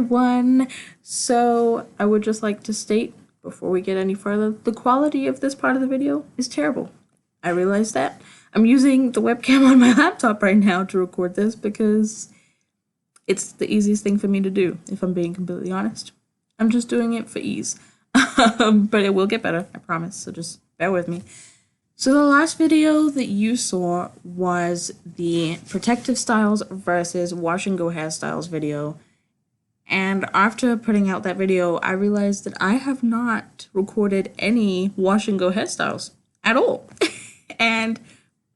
one. So I would just like to state before we get any further, the quality of this part of the video is terrible. I realize that. I'm using the webcam on my laptop right now to record this because it's the easiest thing for me to do, if I'm being completely honest. I'm just doing it for ease. But it will get better, I promise, so just bear with me. So the last video that you saw was the protective styles versus wash and go hairstyles video. And after putting out that video, I realized that I have not recorded any wash and go hairstyles at all. And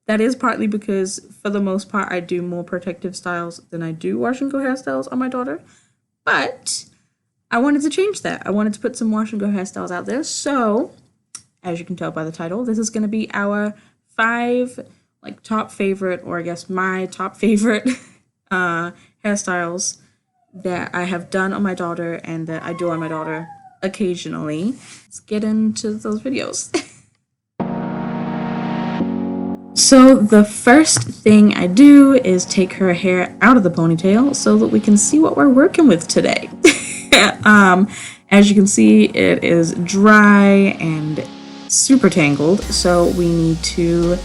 that is partly because for the most part, I do more protective styles than I do wash and go hairstyles on my daughter. But I wanted to change that. I wanted to put some wash and go hairstyles out there. So as you can tell by the title, this is going to be our 5 top favorite, or I guess my top favorite hairstyles that I have done on my daughter and that I do on my daughter occasionally. Let's get into those videos. So the first thing I do is take her hair out of the ponytail so that we can see what we're working with today. As you can see, it is dry and super tangled, so we need to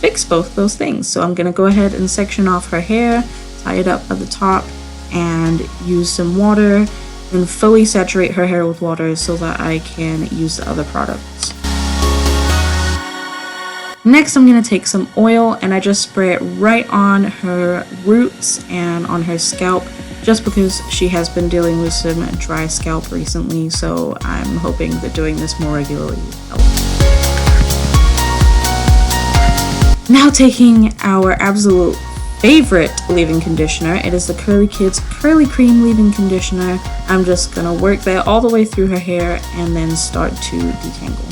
fix both those things. So I'm going to go ahead and section off her hair, tie it up at the top, and use some water and fully saturate her hair with water so that I can use the other products. Next, I'm going to take some oil and I just spray it right on her roots and on her scalp, just because she has been dealing with some dry scalp recently, so I'm hoping that doing this more regularly will help. Now taking our absolute favorite leave-in conditioner, it is the Curly Kids Curly Cream leave-in conditioner. I'm just going to work that all the way through her hair and then start to detangle.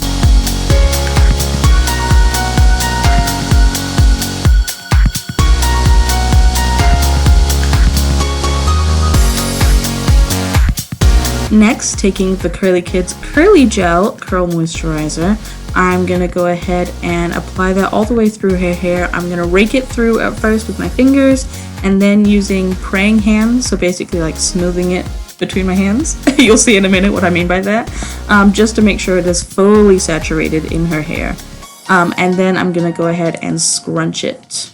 Next, taking the Curly Kids Curly Gel Curl Moisturizer, I'm going to go ahead and apply that all the way through her hair. I'm going to rake it through at first with my fingers and then using praying hands, so basically like smoothing it between my hands. You'll see in a minute what I mean by that, just to make sure it is fully saturated in her hair. And then I'm going to go ahead and scrunch it.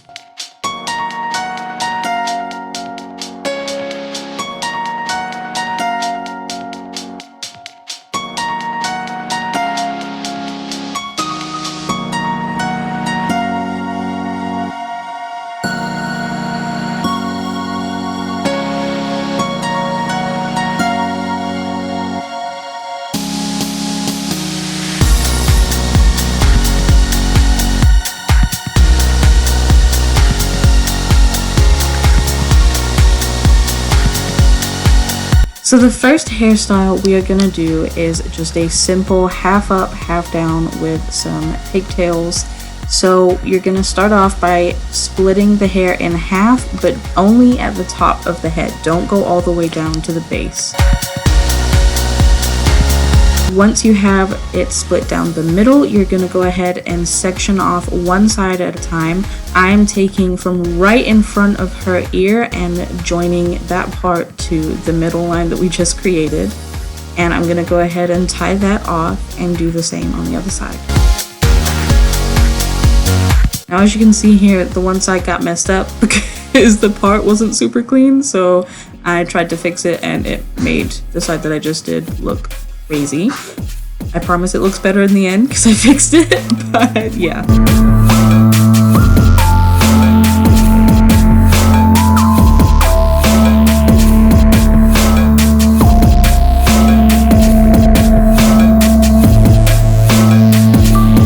So the first hairstyle we are going to do is just a simple half up, half down with some pigtails. So you're going to start off by splitting the hair in half, but only at the top of the head. Don't go all the way down to the base. Once you have it split down the middle, you're going to go ahead and section off one side at a time. I'm taking from right in front of her ear and joining that part to the middle line that we just created. And I'm going to go ahead and tie that off and do the same on the other side. Now, as you can see here, the one side got messed up because the part wasn't super clean. So I tried to fix it and it made the side that I just did look crazy. I promise it looks better in the end because I fixed it, but yeah.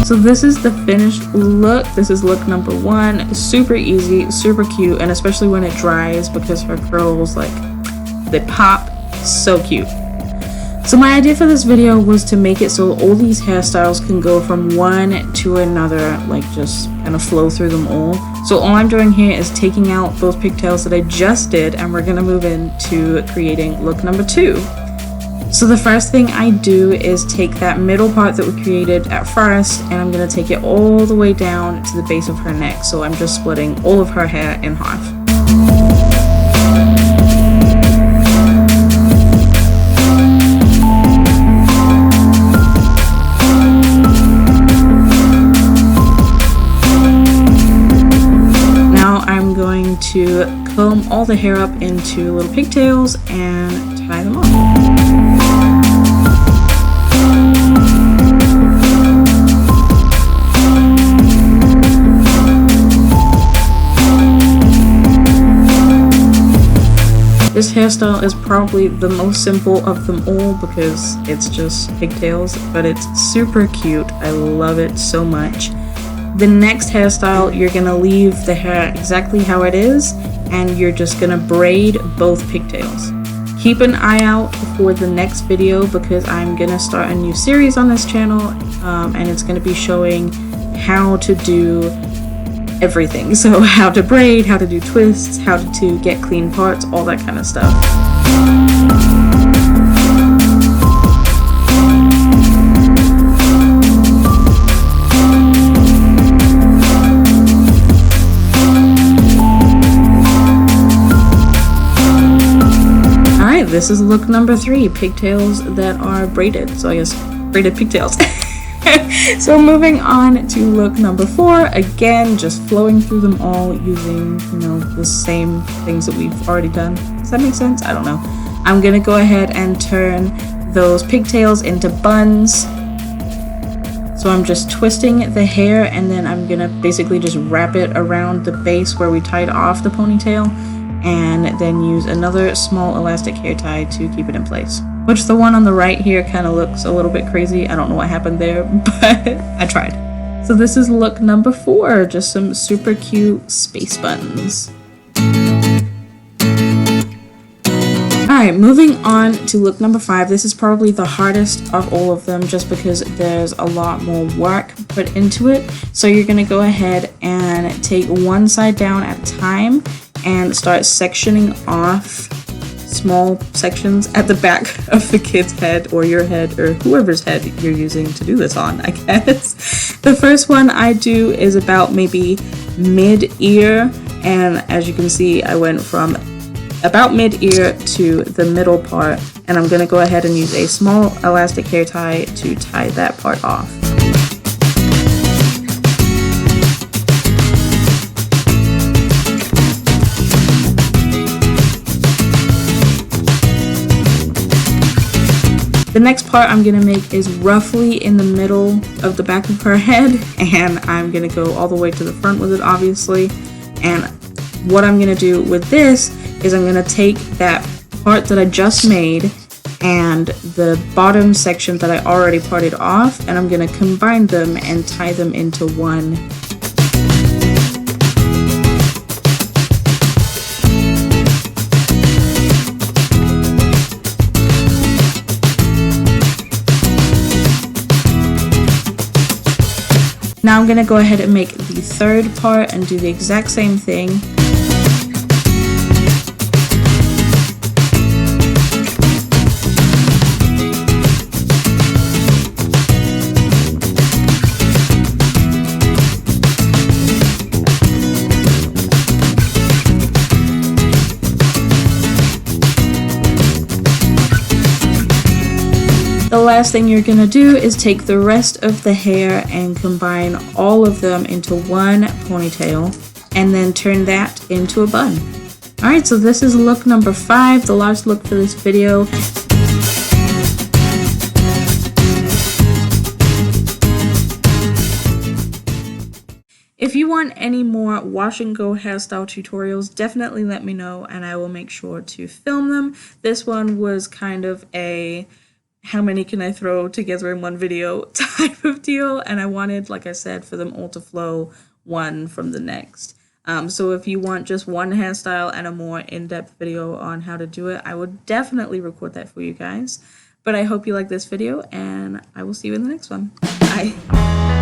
So this is the finished look. This is look number 1. Super easy, super cute, and especially when it dries because her curls, they pop. So cute. So my idea for this video was to make it so all these hairstyles can go from one to another, just kind of flow through them all. So all I'm doing here is taking out those pigtails that I just did, and we're gonna move into creating look number 2. So the first thing I do is take that middle part that we created at first, and I'm gonna take it all the way down to the base of her neck. So I'm just splitting all of her hair in half. to comb all the hair up into little pigtails and tie them on. This hairstyle is probably the most simple of them all because it's just pigtails, but it's super cute. I love it so much. The next hairstyle, you're gonna leave the hair exactly how it is, and you're just gonna braid both pigtails. Keep an eye out for the next video because I'm gonna start a new series on this channel, and it's gonna be showing how to do everything. So how to braid, how to do twists, how to get clean parts, all that kind of stuff. Alright, this is look number 3, pigtails that are braided. So I guess braided pigtails. So moving on to look number 4, again, just flowing through them all using, the same things that we've already done. Does that make sense? I don't know. I'm gonna go ahead and turn those pigtails into buns. So I'm just twisting the hair and then I'm gonna basically just wrap it around the base where we tied off the ponytail and then use another small elastic hair tie to keep it in place. Which the one on the right here kind of looks a little bit crazy. I don't know what happened there, but I tried. So this is look number 4, just some super cute space buns. Alright, moving on to look number 5. This is probably the hardest of all of them just because there's a lot more work put into it. So you're going to go ahead and take one side down at a time and start sectioning off small sections at the back of the kid's head or your head or whoever's head you're using to do this on, I guess. The first one I do is about maybe mid-ear, and as you can see I went from about mid-ear to the middle part, and I'm going to go ahead and use a small elastic hair tie to tie that part off. The next part I'm going to make is roughly in the middle of the back of her head, and I'm going to go all the way to the front with it, obviously. And what I'm going to do with this is I'm going to take that part that I just made and the bottom section that I already parted off, and I'm going to combine them and tie them into one. Now I'm going to go ahead and make the third part and do the exact same thing. The last thing you're going to do is take the rest of the hair and combine all of them into one ponytail and then turn that into a bun. Alright, so this is look number 5, the last look for this video. If you want any more wash and go hairstyle tutorials, definitely let me know and I will make sure to film them. This one was kind of a how many can I throw together in one video type of deal, and I wanted, like I said, for them all to flow one from the next. So if you want just one hairstyle and a more in-depth video on how to do it, I would definitely record that for you guys. But I hope you like this video, and I will see you in the next one. Bye!